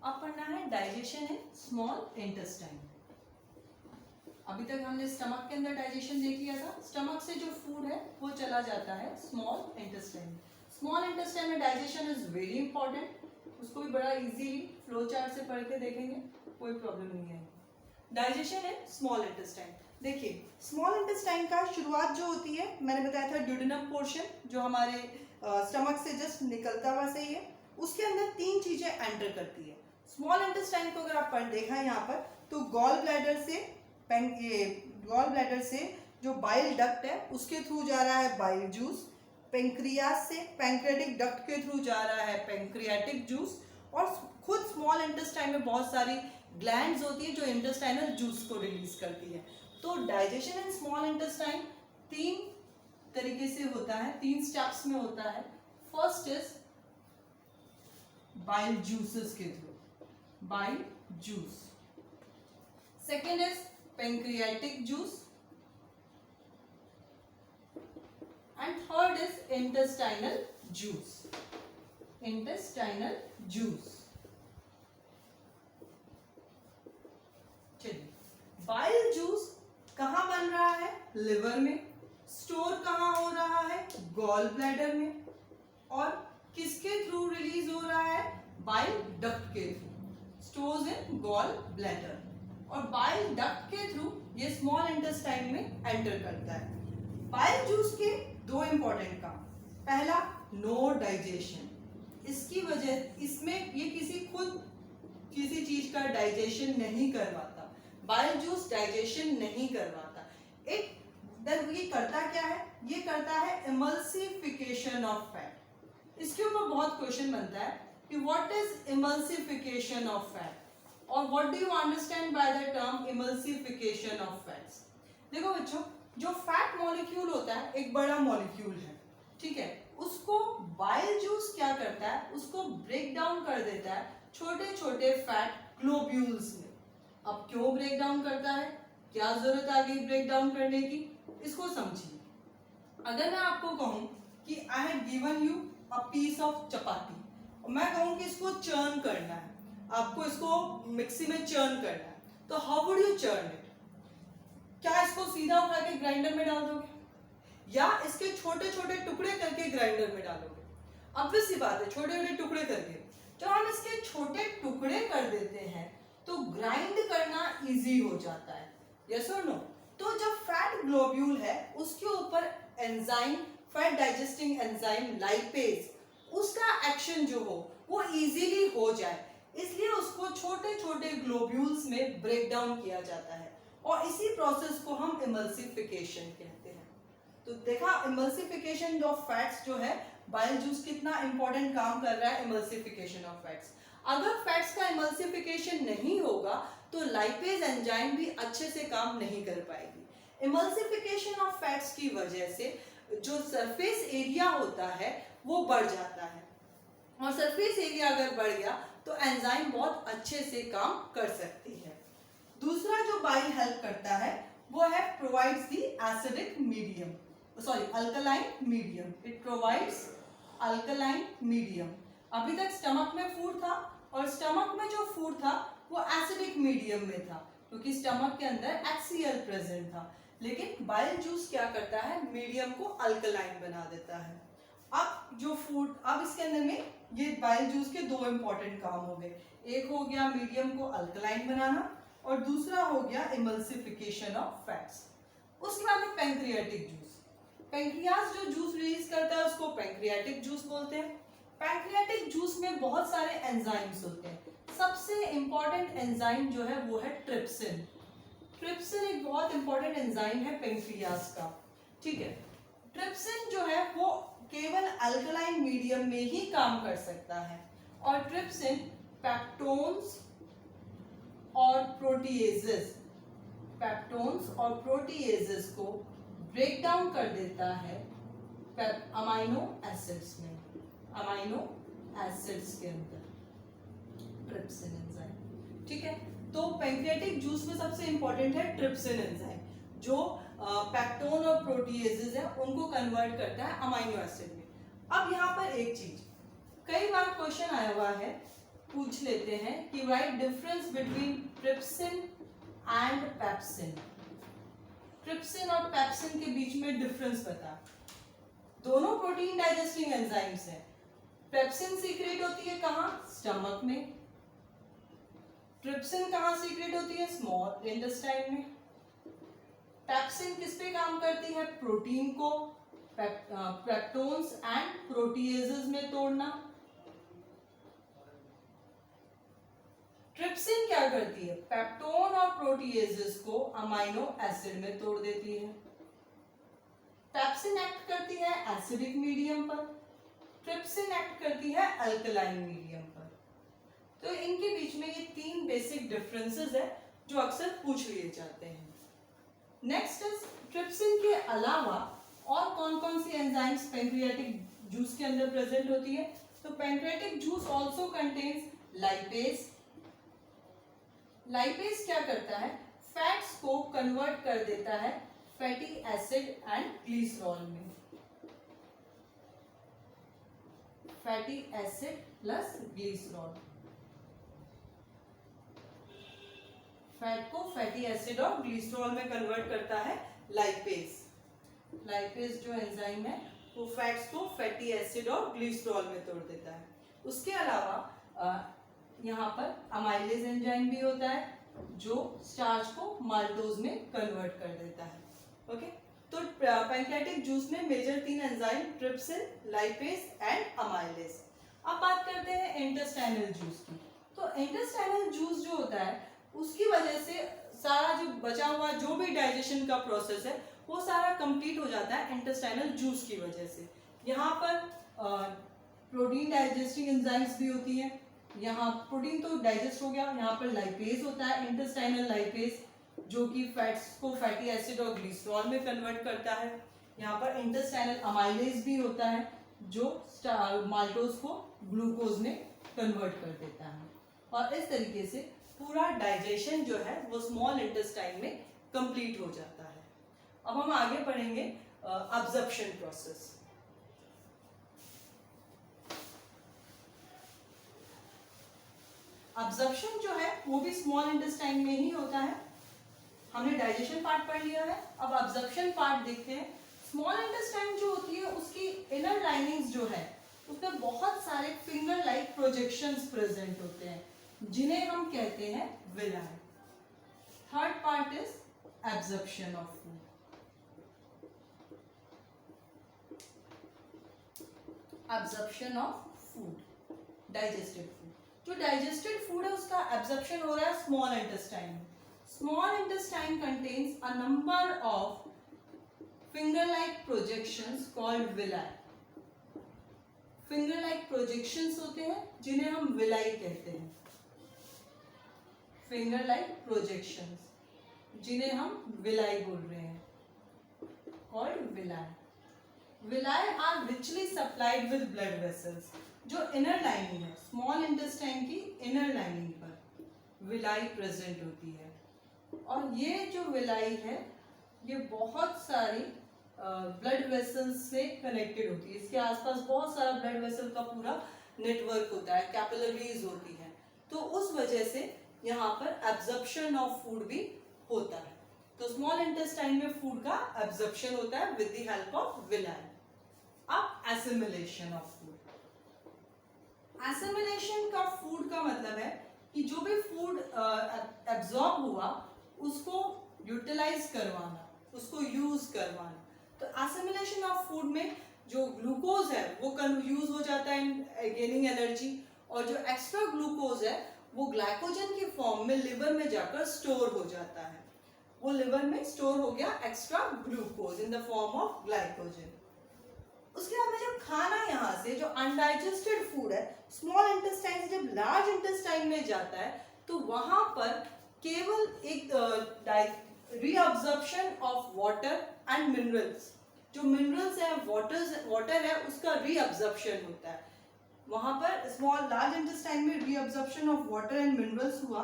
अब पढ़ना है डाइजेशन इन स्मॉल इंटेस्टाइन। अभी तक हमने स्टमक के अंदर डाइजेशन देख लिया था। स्टमक से जो फूड है वो चला जाता है स्मॉल इंटेस्टाइन। स्मॉल इंटेस्टाइन में डाइजेशन इज वेरी इंपॉर्टेंट। उसको भी बड़ा इजीली फ्लो चार्ट से पढ़ के देखेंगे, कोई प्रॉब्लम नहीं है। डाइजेशन इन स्मॉल इंटेस्टाइन, देखिए स्मॉल इंटेस्टाइन का शुरुआत जो होती है, मैंने बताया था ड्यूडेनम पोर्शन जो हमारे स्टमक से जस्ट निकलता हुआ सही है, उसके अंदर तीन चीजें एंटर करती है। स्मॉल इंटेस्टाइन को अगर आप देखा है यहाँ पर, तो गॉल ब्लैडर से जो बाइल डक्ट है उसके थ्रू जा रहा है बाइल जूस, पेंक्रियास से पैंक्रियाटिक डक्ट के थ्रू जा रहा है पैंक्रियाटिक जूस, और खुद स्मॉल इंटेस्टाइन में बहुत सारी ग्लैंड्स होती है जो इंटेस्टाइनल जूस को रिलीज करती है। तो डाइजेशन इन स्मॉल इंटेस्टाइन तीन तरीके से होता है, तीन स्टेप्स में होता है। फर्स्ट इज बाइल जूसेस के through, bile juice. Second is pancreatic juice, and third is intestinal juice, intestinal juice। चलिए, बाइल जूस कहाँ बन रहा है? लिवर में। स्टोर कहाँ हो रहा है? गॉल ब्लैडर में। और किसके थ्रू रिलीज हो रहा है? बाइल डक्ट के through. Stores in gall bladder, और बाइल डक्ट के थ्रू ये स्मॉल इंटेस्टाइन में एंटर करता है। बाइल जूस के दो इंपॉर्टेंट काम। पहला, नो डाइजेशन। इसकी वजह, इसमें ये किसी चीज का डाइजेशन नहीं करवाता। बाइल जूस डाइजेशन नहीं करवाता। ये करता क्या है? ये करता है इमल्सिफिकेशन ऑफ फैट। इसके ऊपर बहुत क्वेश्चन बनता है कि what is emulsification of fat, और what do you understand by the term emulsification of fats. देखो बच्चों, जो फैट मॉलिक्यूल होता है एक बड़ा मॉलिक्यूल है, ठीक है, उसको बाइल जूस क्या करता है? उसको ब्रेक डाउन कर देता है छोटे छोटे फैट ग्लोब्यूल्स में। अब क्यों ब्रेक डाउन करता है, क्या जरूरत आ गई ब्रेक डाउन करने की, इसको समझिए। अगर मैं आपको कहूं कि I have given you a piece of chapati, और मैं कहूं कि इसको चर्न करना है, आपको इसको मिक्सी में चर्न करना है, तो how would you churn it? क्या इसको सीधा उठा के ग्राइंडर में डाल दोगे, या इसके छोटे छोटे टुकड़े करके ग्राइंडर में डालोगे? ऑब्वियस सी बात है, छोटे छोटे टुकड़े करके। जब हम इसके छोटे टुकड़े कर देते हैं तो ग्राइंड करना इजी हो जाता है, यस और नो? तो जब फैट ग्लोब्यूल है उसके ऊपर enzyme, fat digesting enzyme lipase, उसका एक्शन जो हो वो इजीली हो जाए, इसलिए उसको छोटे छोटे ग्लोब्यूल्स में ब्रेक डाउन किया जाता है, और इसी प्रोसेस को हम इमल्सिफिकेशन कहते हैं। तो देखा, इमल्सिफिकेशन ऑफ फैट्स जो है, बाइल जूस कितना इंपॉर्टेंट काम कर रहा है इमल्सिफिकेशन ऑफ फैट्स। अगर फैट्स का इमल्सिफिकेशन नहीं होगा तो लाइपेज एंजाइम भी अच्छे से काम नहीं कर पाएगी। इमल्सिफिकेशन ऑफ फैट्स की वजह से जो सरफेस एरिया होता है वो बढ़ जाता है, और सरफेस एरिया अगर बढ़ गया तो एंजाइम बहुत अच्छे से काम कर सकती है। दूसरा जो बाइल हेल्प करता है वो है provides the acidic medium, alkaline medium. It provides alkaline medium. अभी तक स्टमक में फूड था, और स्टमक में जो फूड था वो एसिडिक मीडियम में था, क्योंकि स्टमक के अंदर HCl प्रेजेंट था। लेकिन बाइल जूस क्या करता है? मीडियम को अल्कलाइन बना देता है। अब इसके अंदर में ये बाइल जूस के दो इंपॉर्टेंट काम हो गए। एक हो गया मीडियम को अल्कलाइन बनाना, और दूसरा हो गया इमल्सिफिकेशन ऑफ फैट्स। उसके बाद में पैंक्रियाटिक जूस। पैंक्रियास जो जूस रिलीज करता है उसको पैंक्रियाटिक जूस बोलते हैं। पैंक्रियाटिक जूस में बहुत सारे एंजाइम्स होते हैं। सबसे इंपॉर्टेंट एंजाइम जो है वो है ट्रिप्सिन। ट्रिप्सिन एक बहुत इंपॉर्टेंट एंजाइम है पैंक्रियास का, ठीक है। ट्रिप्सिन जो है वो केवल अल्कलाइन मीडियम में ही काम कर सकता है, और ट्रिप्सिन पेप्टोन्स और प्रोटीएजेस को ब्रेक डाउन कर देता है अमाइनो एसिड्स में, अमाइनो एसिड्स के अंदर ट्रिप्सिन एंजाइम, ठीक है। तो पैंक्रियाटिक जूस में सबसे इंपॉर्टेंट है ट्रिप्सिन एंजाइम, जो पेप्टोन और प्रोटीएजेस है उनको कन्वर्ट करता है अमाइनो एसिड में। अब यहाँ पर एक चीज, कई बार क्वेश्चन आया हुआ है पूछ लेते हैं कि right difference between trypsin and pepsin. Trypsin और पेप्सिन के बीच में डिफरेंस बता। दोनों प्रोटीन डाइजेस्टिंग एंजाइम्स हैं। पेप्सिन सीक्रेट होती है कहाँ? स्टमक में। ट्रिप्सिन कहाँ सीक्रेट होती है? स्मॉल इंटेस्टाइन में। पेप्सिन किस पे काम करती है? प्रोटीन को पेप्टोन्स एंड प्रोटीएजेस में तोड़ना। ट्रिप्सिन क्या करती है? पेप्टोन और प्रोटीएजेस को अमाइनो एसिड में तोड़ देती है। पेप्सिन एक्ट करती है एसिडिक मीडियम पर, ट्रिप्सिन एक्ट करती है अल्कलाइन मीडियम पर। तो इनके बीच में ये तीन बेसिक डिफरेंसेस है जो अक्सर पूछ लिए जाते हैं। नेक्स्ट इज ट्रिप्सिन के अलावा और कौन कौन सी एंजाइम्स पैंक्रियाटिक जूस के अंदर प्रेजेंट होती है? तो pancreatic juice also contains lipase. Lipase क्या करता है? फैट्स को कन्वर्ट कर देता है फैटी एसिड एंड ग्लिसरॉल में। Fatty acid plus glycerol, fat को फैटी एसिड और ग्लिसरॉल में कन्वर्ट करता है लाइपेज। लाइपेज जो एंजाइम है वो फैट्स को फैटी एसिड और ग्लिसरॉल में तोड़ देता है। उसके अलावा यहाँ पर अमाइलेज एंजाइम भी होता है जो स्टार्च को माल्टोज में कन्वर्ट कर देता है। ओके, तो पैंक्रियाटिक जूस में मेजर तीन enzyme trypsin, lipase and amylase. अब बात करते हैं इंटेस्टाइनल जूस की। तो इंटेस्टाइनल जूस जो होता है उसकी वजह से सारा जो बचा हुआ जो भी डाइजेशन का प्रोसेस है वो सारा कंप्लीट हो जाता है इंटेस्टाइनल जूस की वजह से। यहाँ पर प्रोटीन डाइजेस्टिंग एंजाइम्स भी होती हैं। यहाँ प्रोटीन तो डाइजेस्ट हो गया, यहाँ पर लाइपेज होता है, इंटेस्टाइनल लाइपेज, जो कि फैट्स को फैटी एसिड और ग्लिसरॉल में कन्वर्ट करता है। यहाँ पर इंटेस्टाइनल अमाइलेज भी होता है जो माल्टोज को ग्लूकोज में कन्वर्ट कर देता है। और इस तरीके से पूरा डाइजेशन जो है वो स्मॉल इंटेस्टाइन में कंप्लीट हो जाता है। अब हम आगे पढ़ेंगे अब्जॉर्प्शन प्रोसेस। अब्जॉर्प्शन जो है वो भी स्मॉल इंटेस्टाइन में ही होता है। हमने डाइजेशन पार्ट पढ़ लिया है, अब अब्जॉर्प्शन पार्ट देखते हैं। स्मॉल इंटेस्टाइन जो होती है उसकी इनर लाइनिंग्स जो है उसमें बहुत सारे फिंगर लाइक प्रोजेक्शंस प्रेजेंट होते हैं जिन्हें हम कहते हैं villi. Third part is absorption of food. Absorption of food, digested food. जो डाइजेस्टेड फूड है उसका एब्जॉर्प्शन हो रहा है स्मॉल इंटेस्टाइन में। Small intestine contains a number of finger like projections called villi. Finger like projections होते हैं जिन्हें हम विलाई कहते हैं। फिंगर लाइक प्रोजेक्शंस जिन्हें हम विलाई बोल रहे हैं, called villi. Villi are richly supplied with blood vessels. जो इनर लाइनिंग है स्मॉल इंटेस्टाइन की इनर लाइनिंग पर विलाई प्रेजेंट होती है। और ये जो विलाई है ये बहुत सारी ब्लड वेसल्स से कनेक्टेड होती है। इसके आसपास बहुत सारा ब्लड वेसल का पूरा नेटवर्क होता है, कैपिलरीज होती है। तो उस वजह से यहाँ पर एब्जॉर्प्शन ऑफ फूड भी होता है। तो स्मॉल इंटेस्टाइन में फूड का एब्जॉर्प्शन होता है with the help of villi. अब एसिमिलेशन ऑफ फूड। एसिमिलेशन का फूड का मतलब है कि जो भी फूड एब्जॉर्ब हुआ उसको यूटिलाइज करवाना, उसको यूज करवाना। तो एसिमिलेशन ऑफ फूड में जो ग्लूकोज है वो यूज हो जाता है इन गेनिंग एनर्जी, और जो एक्स्ट्रा ग्लूकोज है वो ग्लाइकोजन की फॉर्म में लिवर में जाकर स्टोर हो जाता है। वो लिवर में स्टोर हो गया extra glucose in the form of glycogen. उसके बाद में जब खाना यहाँ से जो अनडाइजेस्टेड फूड है स्मॉल इंटेस्टाइन से जब लार्ज इंटेस्टाइन में जाता है तो वहां पर केवल एक reabsorption of water and minerals. जो मिनरल्स है वाटर है उसका रीअब्जॉर्प्शन होता है। वहां पर स्मॉल लार्ज इंटेस्टाइन में reabsorption of water and minerals हुआ,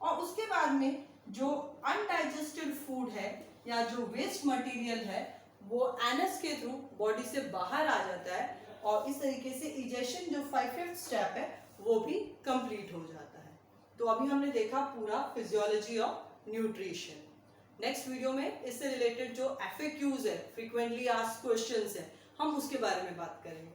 और उसके बाद में जो अनडाइजेस्टेड फूड है या जो वेस्ट मटेरियल है वो एनस के थ्रू बॉडी से बाहर आ जाता है, और इस तरीके से इजेशन जो 5th स्टेप है वो भी कंप्लीट हो जाता है। तो अभी हमने देखा पूरा physiology of nutrition. Next video में इससे रिलेटेड जो FAQs है, फ्रीक्वेंटली आस्क्ड क्वेश्चंस है, हम उसके बारे में बात करेंगे।